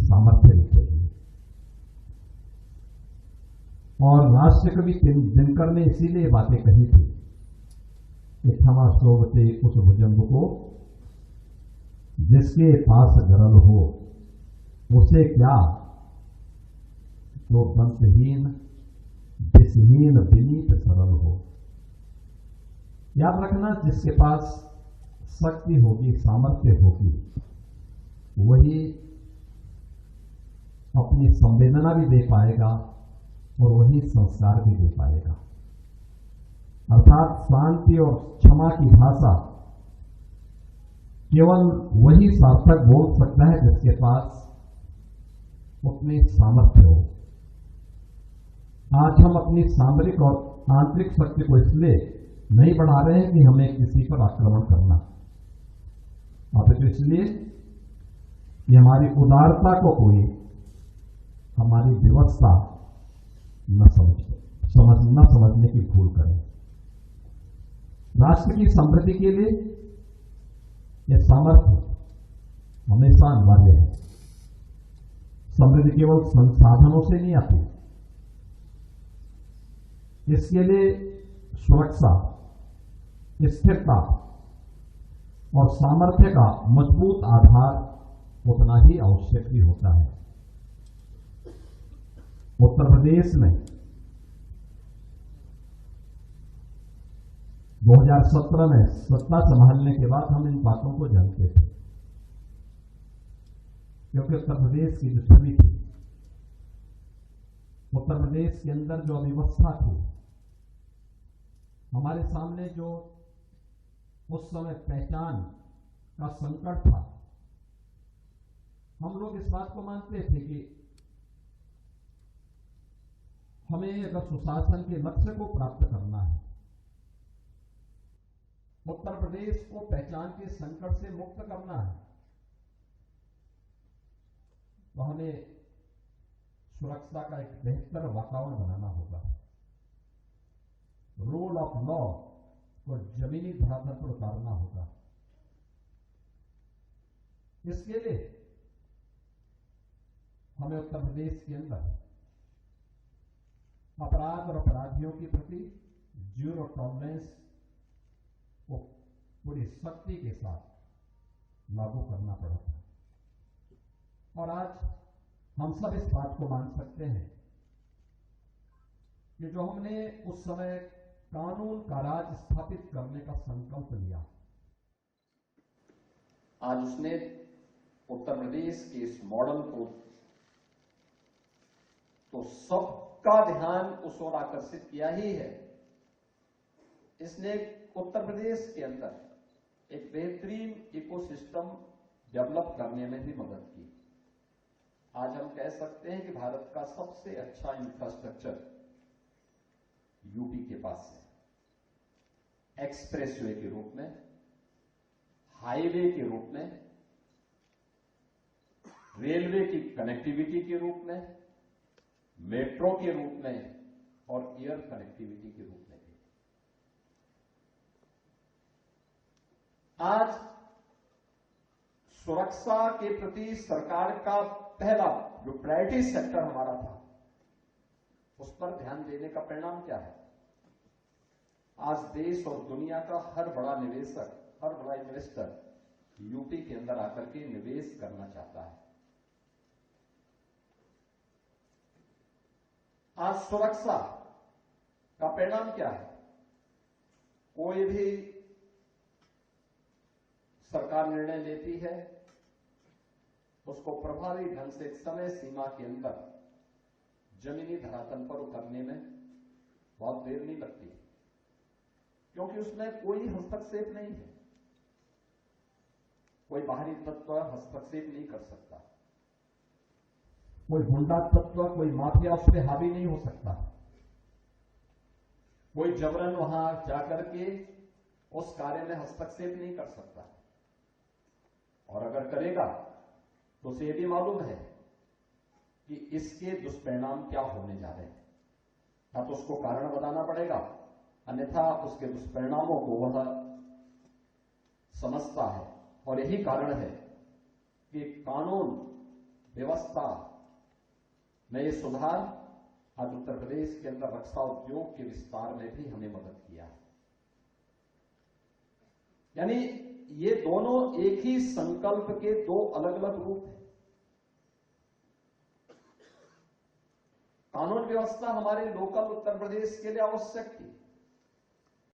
सामर्थ्य लिखेगी। और राष्ट्रकवि दिनकर ने इसीलिए बातें कही थी कि क्षमा शोभते उस भुजंग को जिसके पास गरल हो, उसे क्या तो दंतहीन दिशहीन विनीत सरल हो। याद रखना, जिसके पास शक्ति होगी, सामर्थ्य होगी, वही अपनी संवेदना भी दे पाएगा और वही संस्कार भी दे पाएगा। अर्थात शांति और क्षमा की भाषा केवल वही सार्थक बोल सकता है जिसके पास उतनी सामर्थ्य हो। आज हम अपनी सामरिक और आंतरिक शक्ति को इसलिए नहीं बढ़ा रहे हैं कि हमें किसी पर आक्रमण करना, अपितु इसलिए कि हमारी उदारता को कोई हमारी व्यवस्था न समझने की भूल करे। राष्ट्र की समृद्धि के लिए यह सामर्थ्य हमेशा अनिवार्य है। समृद्धि केवल संसाधनों से नहीं आती, इसके लिए सुरक्षा, स्थिरता और सामर्थ्य का मजबूत आधार उतना ही आवश्यक भी होता है। उत्तर प्रदेश में 2017 में सत्ता संभालने के बाद हम इन बातों को जानते थे, क्योंकि उत्तर प्रदेश की जो छवि थी, उत्तर प्रदेश के अंदर जो अव्यवस्था थी, हमारे सामने जो उस समय पहचान का संकट था, हम लोग इस बात को मानते थे कि हमें अगर सुशासन के लक्ष्य को प्राप्त करना है, उत्तर प्रदेश को पहचान के संकट से मुक्त करना है, तो हमें सुरक्षा का एक बेहतर वातावरण बनाना होगा। रूल ऑफ लॉ को जमीनी धरातल पर उतारना होगा। इसके लिए हमें उत्तर प्रदेश के अंदर अपराध और अपराधियों के प्रति जीरो टॉलरेंस को पूरी शक्ति के साथ लागू करना पड़ा था। और आज हम सब इस बात को मान सकते हैं कि जो हमने उस समय कानून का राज स्थापित करने का संकल्प लिया, आज उसने उत्तर प्रदेश के इस मॉडल को तो सबका ध्यान उस ओर आकर्षित किया ही है। इसने उत्तर प्रदेश के अंदर एक बेहतरीन इकोसिस्टम डेवलप करने में भी मदद की। आज हम कह सकते हैं कि भारत का सबसे अच्छा इंफ्रास्ट्रक्चर यूपी के पास है। एक्सप्रेसवे के रूप में, हाईवे के रूप में, रेलवे की कनेक्टिविटी के रूप में, मेट्रो के रूप में और एयर कनेक्टिविटी के रूप में भी। आज सुरक्षा के प्रति सरकार का पहला जो प्रायोरिटी सेक्टर हमारा था, उस पर ध्यान देने का परिणाम क्या है? आज देश और दुनिया का हर बड़ा निवेशक, हर बड़ा इन्वेस्टर यूपी के अंदर आकर के निवेश करना चाहता है। आज सुरक्षा का परिणाम क्या है? कोई भी सरकार निर्णय लेती है, उसको प्रभावी ढंग से समय सीमा के अंदर जमीनी धरातल पर उतरने में बहुत देर नहीं लगती, क्योंकि उसमें कोई हस्तक्षेप नहीं है। कोई बाहरी तत्व हस्तक्षेप नहीं कर सकता, कोई गुंडा तत्व, कोई माफिया उस पर हावी नहीं हो सकता, कोई जबरन वहां जाकर के उस कार्य में हस्तक्षेप नहीं कर सकता। और अगर करेगा तो उसे यह भी मालूम है कि इसके दुष्परिणाम क्या होने जा रहे हैं। या तो उसको कारण बताना पड़ेगा, अन्यथा उसके दुष्परिणामों को वह समझता है। और यही कारण है कि कानून व्यवस्था व्यवस्था में ये सुधार आज उत्तर प्रदेश के अंदर रक्षा उद्योग के विस्तार में भी हमें मदद किया है। यानी ये दोनों एक ही संकल्प के दो अलग अलग रूप हैं। कानून व्यवस्था हमारे लोकल उत्तर प्रदेश के लिए आवश्यक थी,